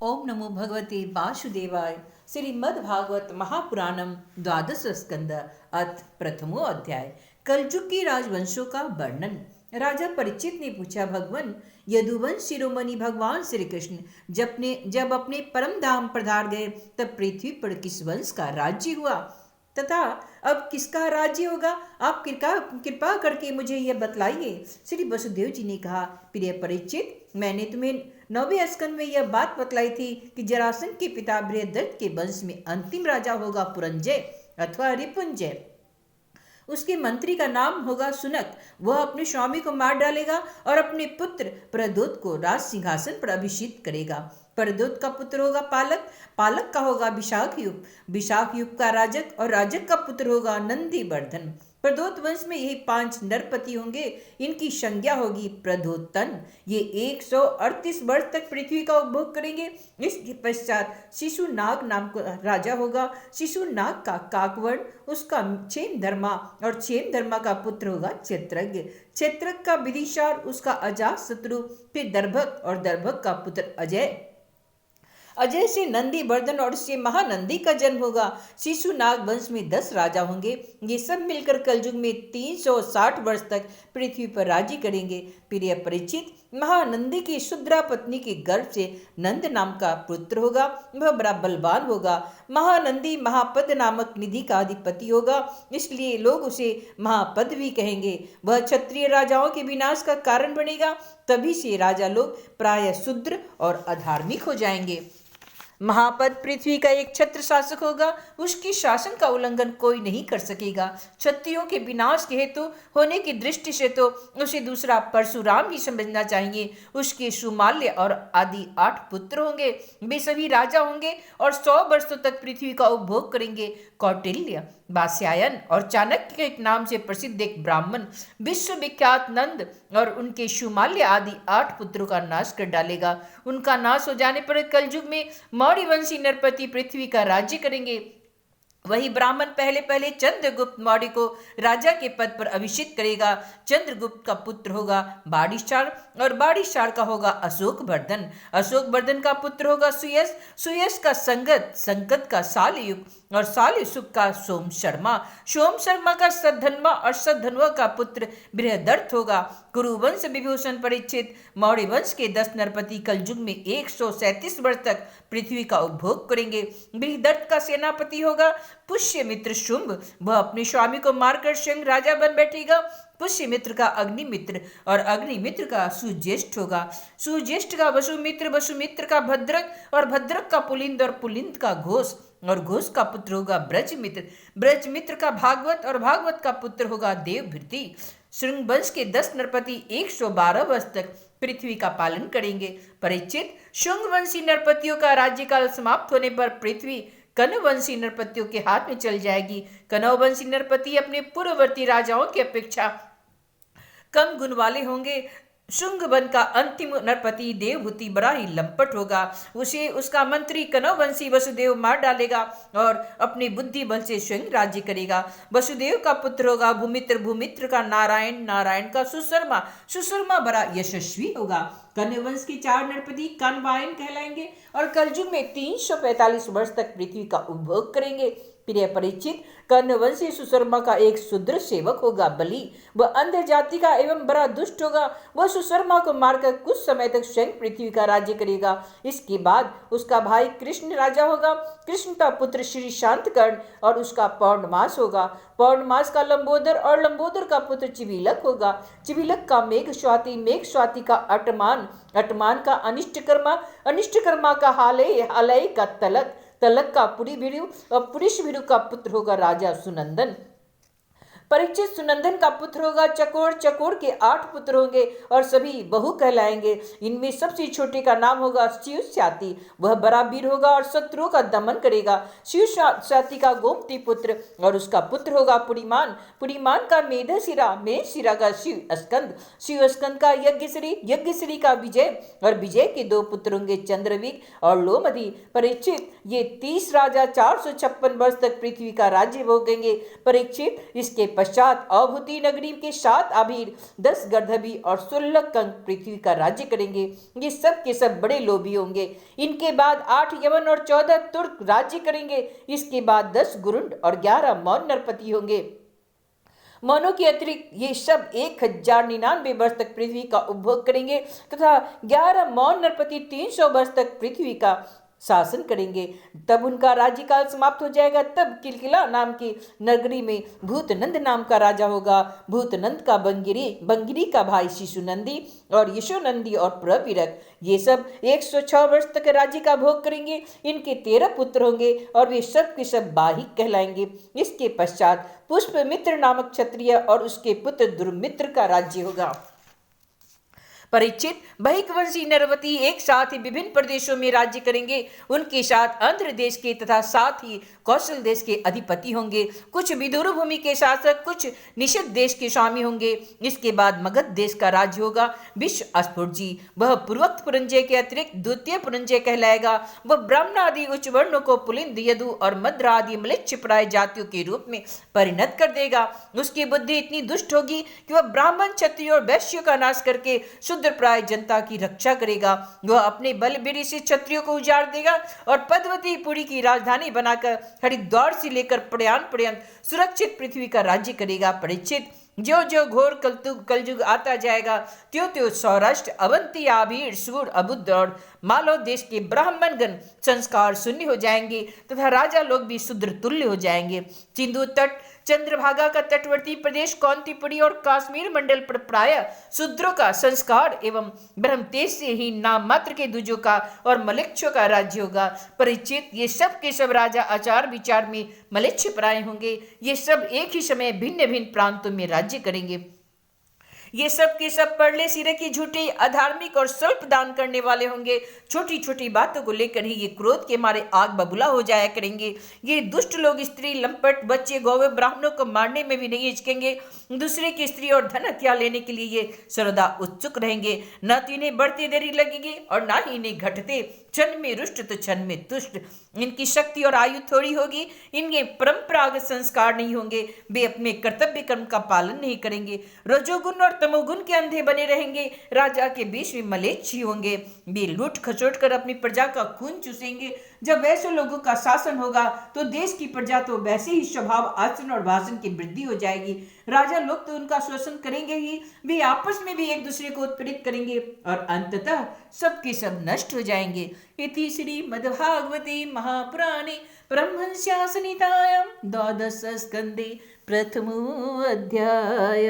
ओम नमो भगवते वासुदेवाय। श्रीमद्भागवत महापुराणम द्वादश स्कंद अथ प्रथमो अध्याय। कलयुग के राजवंशों का वर्णन। राजा परीक्षित ने पूछा, भगवान यदुवंश शिरोमणि भगवान श्री कृष्ण जब अपने परम धाम पधार गए तब पृथ्वी पर किस वंश का राज्य हुआ तथा अब किसका राज्य होगा? आप कृपा करके मुझे यह बतलाइए। श्री वसुदेव जी ने कहा, प्रिय परीक्षित, मैंने तुम्हें 9वें स्कंद में यह बात बतलाई थी कि जरासंध के पिता बृहदत्त के वंश में अंतिम राजा होगा पुरंजय अथवा रिपुंजय। उसके मंत्री का नाम होगा सुनक। वह अपने स्वामी को मार डालेगा और अपने पुत्र प्रद्योत को राज सिंहासन पर अभिषिक्त करेगा। प्रद्योत का पुत्र होगा पालक, पालक का होगा विशाखयुग, विशाखयुग का राजक और राजक का पुत्र होगा नंदीवर्धन। प्रद्योत वंश में यही 5 नरपति होंगे। इनकी संज्ञा होगी प्रद्योतन। ये 138 वर्ष तक पृथ्वी का उपभोग करेंगे। इसके पश्चात शिशुनाग नाम का राजा होगा। शिशुनाग का काकवर्ण, उसका क्षेमधर्मा और क्षेमधर्मा का पुत्र होगा क्षेत्रज्ञ। क्षेत्रज्ञ का विदिशार, उसका अजातशत्रु, फिर दर्भक और दर्भक का पुत्र अजय। अजय से नंदीवर्धन और उससे महानंदी का जन्म होगा। शिशुनाग वंश में 10 राजा होंगे। ये सब मिलकर कलयुग में 360 वर्ष तक पृथ्वी पर राज्य करेंगे। प्रिय परीक्षित, महानंदी की शुद्रा पत्नी के गर्भ से नंद नाम का पुत्र होगा। वह बड़ा बलवान होगा। महानंदी महापद नामक निधि का अधिपति होगा, इसलिए लोग उसे महापद भी कहेंगे। वह क्षत्रिय राजाओं के विनाश का कारण बनेगा। तभी से राजा लोग प्रायः शूद्र और अधार्मिक हो जाएंगे। महापद पृथ्वी का एक छत्र शासक होगा। उसकी शासन का उल्लंघन कोई नहीं कर सकेगा। क्षत्रियों के विनाश के हेतु होने की दृष्टि से तो उसे दूसरा परशुराम ही समझना चाहिए। उसके सुमाल्य और आदि 8 पुत्र होंगे। वे सभी राजा होंगे और 100 वर्षों तक पृथ्वी का उपभोग करेंगे। कौटिल्य, वात्स्यायन और चाणक्य के एक नाम से प्रसिद्ध एक ब्राह्मण विश्वविख्यात नंद और उनके सुमाल्य आदि 8 पुत्रों का नाश कर डालेगा। उनका नाश हो जाने पर कलयुग में मौर्य वंशी नरपति पृथ्वी का राज्य करेंगे। वही ब्राह्मण पहले पहले चंद्रगुप्त मौर्य को राजा के पद पर अभिषिक्त करेगा। चंद्रगुप्त का पुत्र होगा बाड़ीशार और बाड़ीशार का होगा अशोकवर्धन। अशोकवर्धन का पुत्र होगा सुयश, सुयश का संगत, संगत का सालयुग और सालयुग का सोम शर्मा, सोम शर्मा का सद्धन्वा और सद्धन्वा का पुत्र बृहदर्थ होगा। कुरुवंश विभूषण परीक्षित, मौर्य वंश के 10 नरपति कलयुग में 137 वर्ष तक पृथ्वी का उपभोग करेंगे। बृहदर्थ का सेनापति होगा पुष्यमित्र शुंभ। वह अपने स्वामी को मारकर स्वयं राजा बन बैठेगा। पुष्यमित्र का अग्निमित्र और अग्निमित्र का सुज्येष्ठ होगा। सुज्येष्ठ का वसुमित्र, वसुमित्र का भद्रक और भद्रक का पुलिंद और पुलिंद का घोष और घोष का पुत्र होगा ब्रजमित्र। ब्रजमित्र का भागवत और भागवत का पुत्र होगा देवभृति। श्रृंग वंश के 10 नरपति 112 वर्ष तक पृथ्वी का पालन करेंगे। परीक्षित, शुंग वंशी नरपतियों का राज्यकाल समाप्त होने पर पृथ्वी कनवंशी नरपतियों के हाथ में चल जाएगी। कनवंशी नरपति अपने पूर्ववर्ती राजाओं की अपेक्षा कम गुण वाले होंगे। शुंग वन का अंतिम नरपति देवभूति बड़ा ही लंपट होगा। उसे उसका मंत्री कनवंशी वसुदेव मार डालेगा और अपनी बुद्धि बल से स्वयं राज्य करेगा। वसुदेव का पुत्र होगा भूमित्र, भूमित्र का नारायण, नारायण का सुशर्मा, सुशर्मा बड़ा यशस्वी होगा। कन्यवंश के 4 नरपति कनवायन कहलाएंगे और कलयुग में 345 वर्ष तक पृथ्वी का उपभोग करेंगे। प्रिय परीक्षित, कन्यवंशी सुशर्मा का एक शूद्र सेवक होगा बलि। वह अंध जाति का एवं बड़ा दुष्ट होगा। वह सुशर्मा को मारकर कुछ समय तक स्वयं पृथ्वी का राज्य करेगा। इसके बाद उसका भाई कृष्ण राजा होगा। कृष्ण का पुत्र श्री शांतकर्ण और उसका पौर्णमास होगा। पौर्णमास का लंबोदर और लंबोदर का पुत्र चिविलक होगा। चिविलक का मेघ स्वाति, मेघ स्वाति का अटमान, अटमान का अनिष्टकर्मा, अनिष्टकर्मा का हालय, हालय का तलक, तलक का पुरीभिरु और पुरीशभिरु का पुत्र होगा राजा सुनंदन। परीक्षित, सुनंदन का पुत्र होगा चकोर, चकोर के 8 पुत्र होंगे और सभी बहु कहलाएंगे। इनमें सबसे छोटे का नाम होगा शिवस्याति। वह बड़ा वीर होगा और शत्रुओं का दमन करेगा। शिवस्याति का गोमती पुत्र और उसका पुत्र होगा पुरीमान, पुरीमान का मेधशिरा, मेधशिरा का शिव स्कंद, शिव स्कंद का यज्ञश्री, यज्ञश्री का विजय और विजय के 2 पुत्र होंगे चंद्रवीर और लोमधी। परीक्षित, ये 30 राजा 456 वर्ष तक पृथ्वी का राज्य भोगेंगे। परीक्षित, इसके पश्चात अवभूति नगरी के 7 आभीर, 10 गर्दभी और 16 कंक पृथ्वी का राज्य करेंगे। ये सब के सब बड़े लोभी होंगे। इनके बाद 8 यवन और 14 तुर्क राज्य करेंगे। इसके बाद 10 गुरुंड और 11 मौन नरपति होंगे। मौनों के अतिरिक्त ये सब 1099 वर्ष तक पृथ्वी का उपभोग करेंगे तथा 11 मौन नरपति 300 वर्ष तक पृथ्वी का शासन करेंगे। तब उनका राज्यकाल समाप्त हो जाएगा। तब किलकिला नाम की नगरी में भूतनंद नाम का राजा होगा। भूतनंद का बंगिरी का भाई शिशुनंदी और यशोनंदी और प्रपीरक ये सब 106 वर्ष तक राज्य का भोग करेंगे। इनके 13 पुत्र होंगे और वे सब के सब बाहिक कहलाएंगे। इसके पश्चात पुष्पमित्र नामक क्षत्रिय और उसके पुत्र दुर्मित्र का राज्य होगा। परीक्षित बहिकवंशी नरवती एक साथ ही विभिन्न प्रदेशों में राज्य करेंगे। उनके साथ आंध्र देश के तथा साथ ही कौशल देश के अधिपति होंगे। कुछ विदुर भूमि के शासक, कुछ निषद देश के स्वामी होंगे। इसके बाद मगध देश का राज्य होगा। विश्व अस्फुटजी वह पूर्वोक्त पुरंजय के अतिरिक्त द्वितीय पुरंजय कहलाएगा। वह ब्राह्मण आदि उच्च वर्णों को पुलिंद, यदु और मद्र आदि म्लेच्छ प्राय जातियों के रूप में परिणत कर देगा। उसकी बुद्धि इतनी दुष्ट होगी कि वह ब्राह्मण, क्षत्रिय और वैश्यों का नाश करके शुद्ध प्राय जनता की रक्षा करेगा। वह अपने बलबीरी से क्षत्रियों को उजाड़ देगा और पद्मवती पुरी की राजधानी बनाकर हरिद्वार से लेकर प्रयाण पर्यंत सुरक्षित पृथ्वी का राज्य करेगा। परीक्षित जो जो घोर कलयुग आता जाएगा त्यों त्यों सौराष्ट्र, अवंती, आभीर, सूर, अबुद्ध और मालव देश के ब्राह्मणगण संस्कार शून्य हो जाएंगे तथा राजा लोग भी शूद्र तुल्य हो जाएंगे। सिंधु तट, चंद्रभागा का तटवर्ती प्रदेश, कौंतीपुरी और काश्मीर मंडल पर प्राय शूद्रों का संस्कार एवं ब्रह्म तेज से ही नाम मात्र के दुजों का और मलेच्छों का राज्य होगा। परीक्षित ये सब के सब राजा आचार विचार में मलेच्छ प्राय होंगे। ये सब एक ही समय भिन्न भिन्न प्रांतों में राज्य करेंगे। ये सब के सब परले सिरे की झूठे, अधार्मिक और स्वल्प दान करने वाले होंगे। छोटी छोटी बातों को लेकर ही ये क्रोध के मारे आग बबूला हो जाया करेंगे। ये दुष्ट लोग स्त्री, लंपट, बच्चे, गौवे, ब्राह्मणों को मारने में भी नहीं हिचकेंगे। दूसरे की स्त्री और धन हत्या लेने के लिए ये सर्वदा उत्सुक रहेंगे। न तो इन्हें बढ़ते देरी लगेगी और न ही इन्हें घटते। क्षण में रुष्ट तो क्षण में तुष्ट। इनकी शक्ति और आयु थोड़ी होगी। इनके परंपरागत संस्कार नहीं होंगे। वे अपने कर्तव्य कर्म का पालन नहीं करेंगे। रजोगुण और तमोगुण के अंधे बने रहेंगे। राजा के बीच में मलेच्छ होंगे। वे लूट खसोट कर अपनी प्रजा का खून चूसेंगे। जब वैसे लोगों का शासन होगा तो देश की प्रजा तो वैसे ही स्वभाव, आचरण और भाषण की वृद्धि हो जाएगी। राजा लोग तो उनका शोषण करेंगे ही, वे आपस में भी एक दूसरे को उत्पीड़ित करेंगे और अंततः सबके सब नष्ट हो जाएंगे। इति श्री मद्भागवते महापुराणे परमहंस्यां संहितायां द्वादश स्कंदे प्रथमो अध्याय।